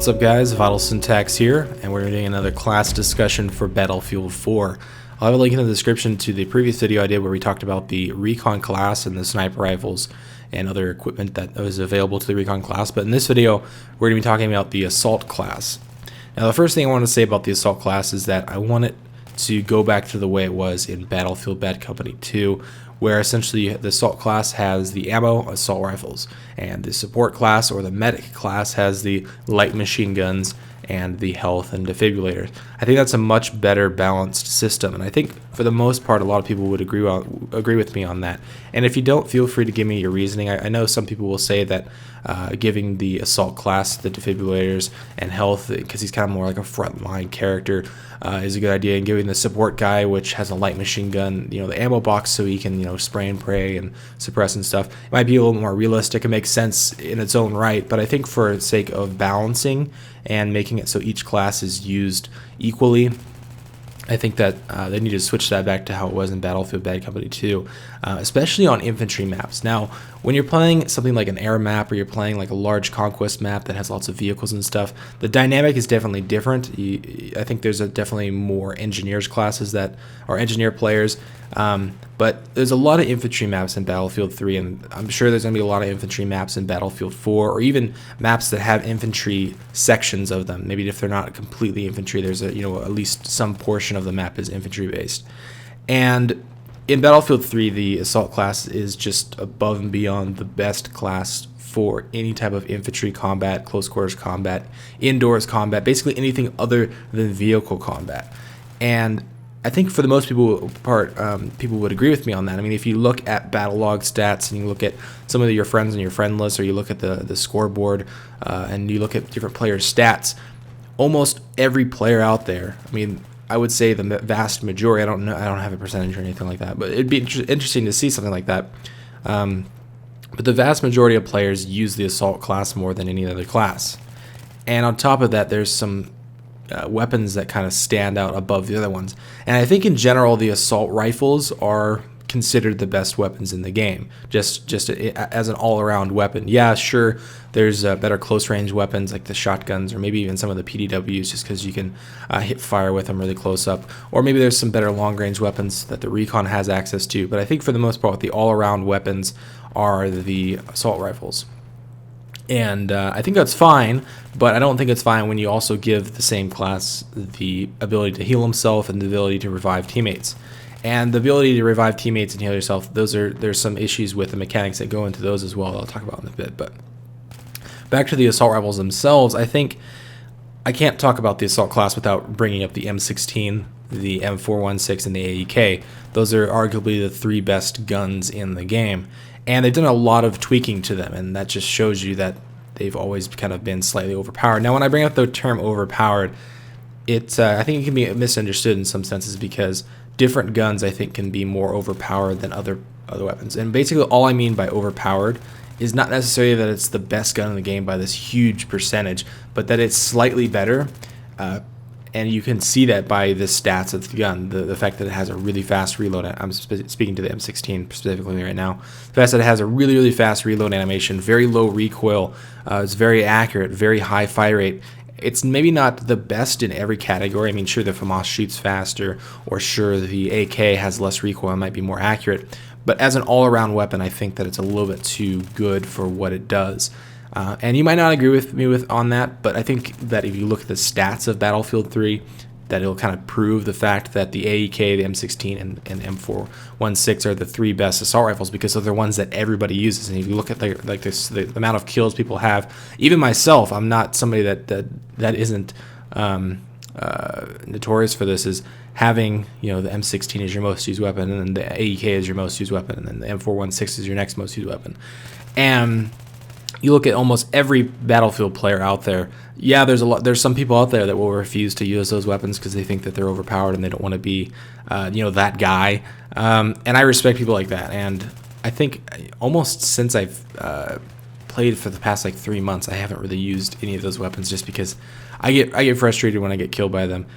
What's up guys, Vital Syntax here, and we're doing another class discussion for Battlefield 4. I'll have a link in the description to the previous video I did where we talked about the Recon class and the sniper rifles and other equipment that was available to the Recon class, but in this video we're going to be talking about the Assault class. Now the first thing I want to say about the Assault class is that I want it to go back to the way it was in Battlefield Bad Company 2, where essentially the Assault class has the ammo assault rifles, and the support class or the medic class has the light machine guns and the health and defibrillators. I think that's a much better balanced system, and I think for the most part a lot of people would agree with me on that. And if you don't, feel free to give me your reasoning. I know some people will say that giving the assault class the defibrillators and health, because he's kind of more like a frontline character, is a good idea, and giving the support guy, which has a light machine gun, the ammo box so he can spray and pray and suppress and stuff, it might be a little more realistic and make sense in its own right. But I think for the sake of balancing and making it so each class is used equally, I think that they need to switch that back to how it was in Battlefield Bad Company 2, especially on infantry maps. Now, when you're playing something like an air map, or you're playing like a large conquest map that has lots of vehicles and stuff, the dynamic is definitely different. I think there's definitely more engineers classes that are engineer players, but there's a lot of infantry maps in Battlefield 3, and I'm sure there's going to be a lot of infantry maps in Battlefield 4, or even maps that have infantry sections of them. Maybe if they're not completely infantry, there's at least some portion of the map is infantry based. And in Battlefield 3, the assault class is just above and beyond the best class for any type of infantry combat, close quarters combat, indoors combat, basically anything other than vehicle combat. And I think for the most people would agree with me on that. I mean, if you look at battle log stats and you look at some of your friends on your friend list, or you look at the scoreboard and you look at different players' stats, almost every player out there, I mean, I would say the vast majority, I don't have a percentage or anything like that, but it'd be interesting to see something like that. But the vast majority of players use the assault class more than any other class. And on top of that, there's some weapons that kind of stand out above the other ones. And I think in general the assault rifles are considered the best weapons in the game, just as an all-around weapon. Yeah, sure, there's better close-range weapons like the shotguns, or maybe even some of the PDWs, just because you can hit fire with them really close up, or maybe there's some better long-range weapons that the Recon has access to. But I think for the most part the all-around weapons are the assault rifles. And I think that's fine, but I don't think it's fine when you also give the same class the ability to heal himself and the ability to revive teammates. And the ability to revive teammates and heal yourself, there's some issues with the mechanics that go into those as well that I'll talk about in a bit. But back to the assault rifles themselves, I think I can't talk about the assault class without bringing up the M16, the M416, and the AEK. Those are arguably the three best guns in the game. And they've done a lot of tweaking to them, and that just shows you that they've always kind of been slightly overpowered. Now, when I bring up the term overpowered, I think it can be misunderstood in some senses, because different guns, I think, can be more overpowered than other weapons. And basically all I mean by overpowered is not necessarily that it's the best gun in the game by this huge percentage, but that it's slightly better. And you can see that by the stats of the gun, the fact that it has a really fast reload. I'm speaking to the M16 specifically right now. The fact that it has a really, really fast reload animation, very low recoil, it's very accurate, very high fire rate. It's maybe not the best in every category. I mean, sure, the FAMAS shoots faster, or sure, the AK has less recoil and might be more accurate. But as an all-around weapon, I think that it's a little bit too good for what it does. And you might not agree with me on that, but I think that if you look at the stats of Battlefield 3, that it'll kind of prove the fact that the AEK, the M16, and M416 are the three best assault rifles, because they're the ones that everybody uses. And if you look at the amount of kills people have, even myself, I'm not somebody that isn't notorious for this, is having the M16 is your most used weapon, and then the AEK is your most used weapon, and then the M416 is your next most used weapon. And you look at almost every Battlefield player out there, yeah, there's some people out there that will refuse to use those weapons because they think that they're overpowered and they don't want to be that guy, and I respect people like that. And I think almost since I've played for the past 3 months, I haven't really used any of those weapons, just because I get frustrated when I get killed by them.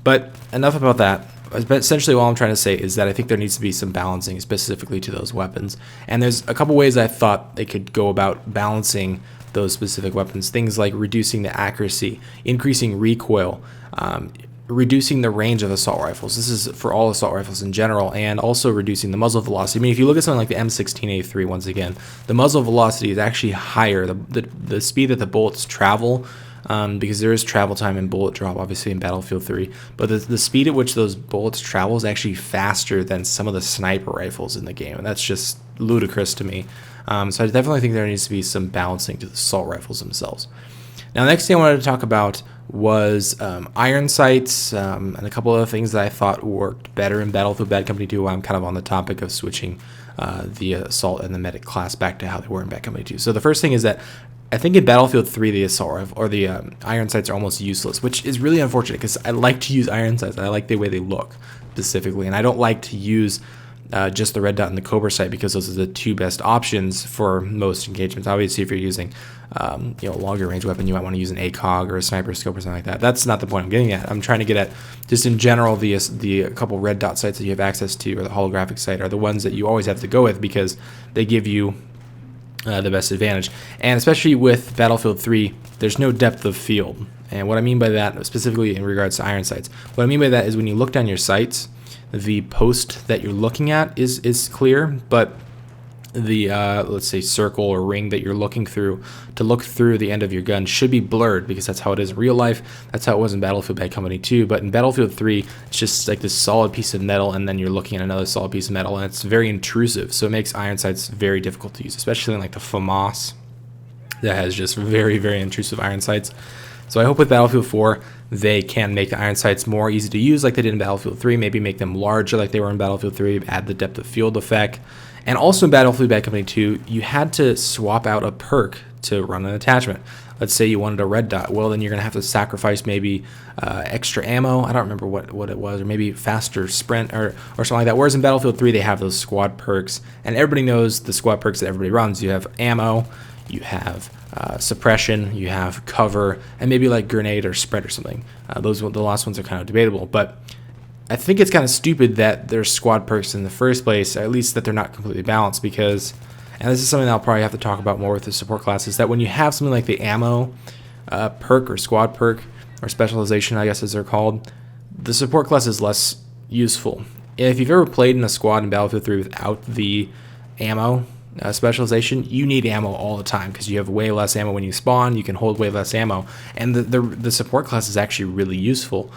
But enough about that. But essentially all I'm trying to say is that I think there needs to be some balancing specifically to those weapons. And there's a couple ways I thought they could go about balancing those specific weapons. Things like reducing the accuracy, increasing recoil, reducing the range of assault rifles. This is for all assault rifles in general, and also reducing the muzzle velocity. I mean, if you look at something like the M16A3, once again, the muzzle velocity is actually higher. The speed that the bullets travel, because there is travel time and bullet drop, obviously, in Battlefield 3, but the speed at which those bullets travel is actually faster than some of the sniper rifles in the game, and that's just ludicrous to me. So I definitely think there needs to be some balancing to the assault rifles themselves. Now, the next thing I wanted to talk about was iron sights and a couple other things that I thought worked better in Battlefield Bad Company 2. I'm kind of on the topic of switching the assault and the medic class back to how they were in Bad Company 2. So the first thing is that I think in Battlefield 3 the assault rifle or the iron sights are almost useless, which is really unfortunate because I like to use iron sights. I like the way they look specifically, and I don't like to use just the red dot and the Cobra sight because those are the two best options for most engagements. Obviously, if you're using a longer range weapon, you might want to use an ACOG or a sniper scope or something like that. That's not the point I'm getting at. I'm trying to get at just in general the couple red dot sights that you have access to, or the holographic sight, are the ones that you always have to go with because they give you the best advantage. And especially with Battlefield 3, there's no depth of field. And what I mean by that, specifically in regards to iron sights, what I mean by that is when you look down your sights, the post that you're looking at is clear, but the let's say circle or ring that you're looking through to look through the end of your gun should be blurred, because that's how it is in real life. That's how it was in Battlefield Bad Company 2. But in Battlefield 3, it's just like this solid piece of metal, and then you're looking at another solid piece of metal, and it's very intrusive. So it makes iron sights very difficult to use, especially in like the FAMAS that has just very, very intrusive iron sights. So I hope with Battlefield 4 they can make the iron sights more easy to use like they did in Battlefield 3, maybe make them larger like they were in Battlefield 3, add the depth of field effect. And also in Battlefield Bad Company 2, you had to swap out a perk to run an attachment. Let's say you wanted a red dot. Well, then you're going to have to sacrifice maybe extra ammo. I don't remember what it was, or maybe faster sprint or something like that. Whereas in Battlefield 3, they have those squad perks. And everybody knows the squad perks that everybody runs. You have ammo, you have suppression, you have cover, and maybe like grenade or sprint or something. The last ones are kind of debatable, but I think it's kind of stupid that there's squad perks in the first place, or at least that they're not completely balanced, because, and this is something that I'll probably have to talk about more with the support classes, that when you have something like the ammo perk or squad perk or specialization, I guess as they're called, the support class is less useful. If you've ever played in a squad in Battlefield 3 without the ammo specialization, you need ammo all the time because you have way less ammo when you spawn. You can hold way less ammo, and the support class is actually really useful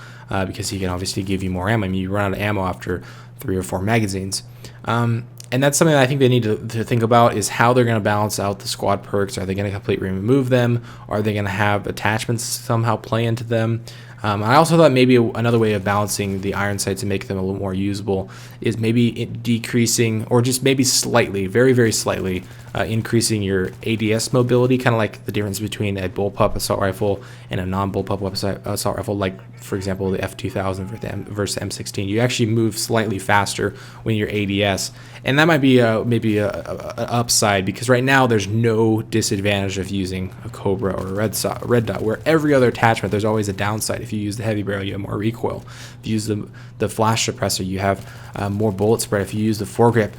because he can obviously give you more ammo. I mean, you run out of ammo after 3 or 4 magazines, and that's something that I think they need to think about, is how they're going to balance out the squad perks. Are they going to completely remove them? Are they going to have attachments somehow play into them? I also thought maybe another way of balancing the iron sights and make them a little more usable is maybe decreasing, or just maybe slightly, very, very slightly, increasing your ADS mobility, kind of like the difference between a bullpup assault rifle and a non-bullpup assault rifle, like, for example, the F2000 versus the M16. You actually move slightly faster when you're ADS, and that might be maybe an upside, because right now there's no disadvantage of using a Cobra or a red dot, where every other attachment there's always a downside. If you use the heavy barrel, you have more recoil. If you use the flash suppressor, you have more bullet spread. If you use the foregrip,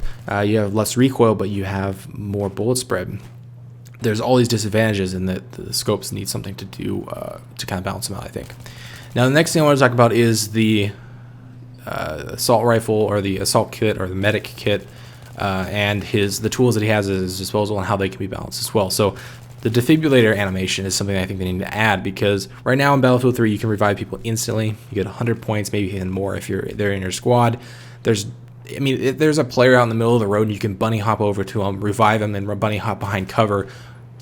you have less recoil, but you have more bullet spread. There's all these disadvantages, and the scopes need something to do to kind of balance them out, I think. Now, the next thing I want to talk about is the assault rifle, or the assault kit, or the medic kit, and the tools that he has at his disposal and how they can be balanced as well. So the defibrillator animation is something I think they need to add, because right now in Battlefield 3 you can revive people instantly. You get 100 points, maybe even more if they're in your squad. There's a player out in the middle of the road and you can bunny hop over to him, revive him, and bunny hop behind cover,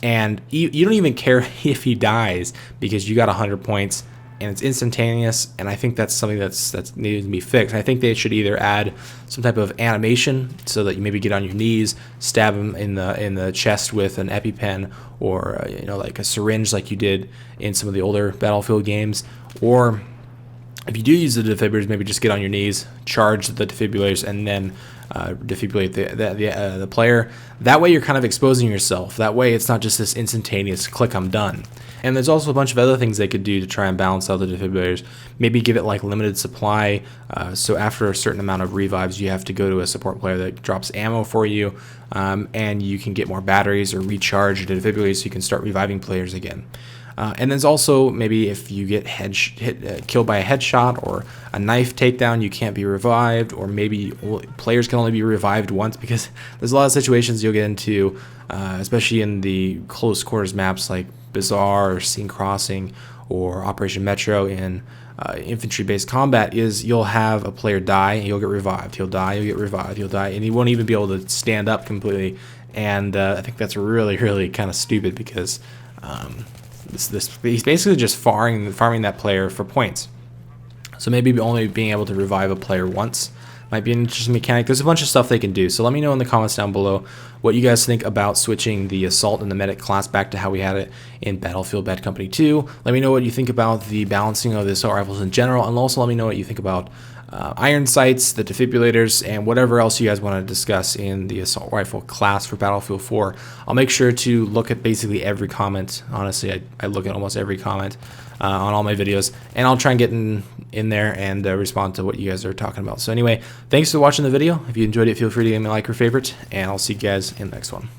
and you don't even care if he dies because you got 100 points and it's instantaneous. And I think that's something that's needed to be fixed. I think they should either add some type of animation so that you maybe get on your knees, stab him in the chest with an EpiPen, or like a syringe like you did in some of the older Battlefield games. Or if you do use the defibrillators, maybe just get on your knees, charge the defibrillators, and then defibrillate the player. That way you're kind of exposing yourself. That way it's not just this instantaneous click, I'm done. And there's also a bunch of other things they could do to try and balance out the defibrillators. Maybe give it like limited supply, so after a certain amount of revives you have to go to a support player that drops ammo for you, and you can get more batteries or recharge the defibrillators so you can start reviving players again. And there's also maybe if you get killed by a headshot or a knife takedown, you can't be revived, or maybe players can only be revived once, because there's a lot of situations you'll get into, especially in the close quarters maps like Bazaar or Scene Crossing or Operation Metro in infantry-based combat, is you'll have a player die and you'll get revived. He'll die, you'll get revived, he'll die, and he won't even be able to stand up completely. And I think that's really kind of stupid, because he's basically just farming that player for points. So maybe only being able to revive a player once might be an interesting mechanic. There's a bunch of stuff they can do. So let me know in the comments down below what you guys think about switching the Assault and the Medic class back to how we had it in Battlefield Bad Company 2. Let me know what you think about the balancing of the assault rifles in general, and also let me know what you think about iron sights, the defibrillators, and whatever else you guys want to discuss in the assault rifle class for Battlefield 4. I'll make sure to look at basically every comment. Honestly, I look at almost every comment on all my videos, and I'll try and get in there and respond to what you guys are talking about. So anyway, thanks for watching the video. If you enjoyed it, feel free to give me a like or favorite, and I'll see you guys in the next one.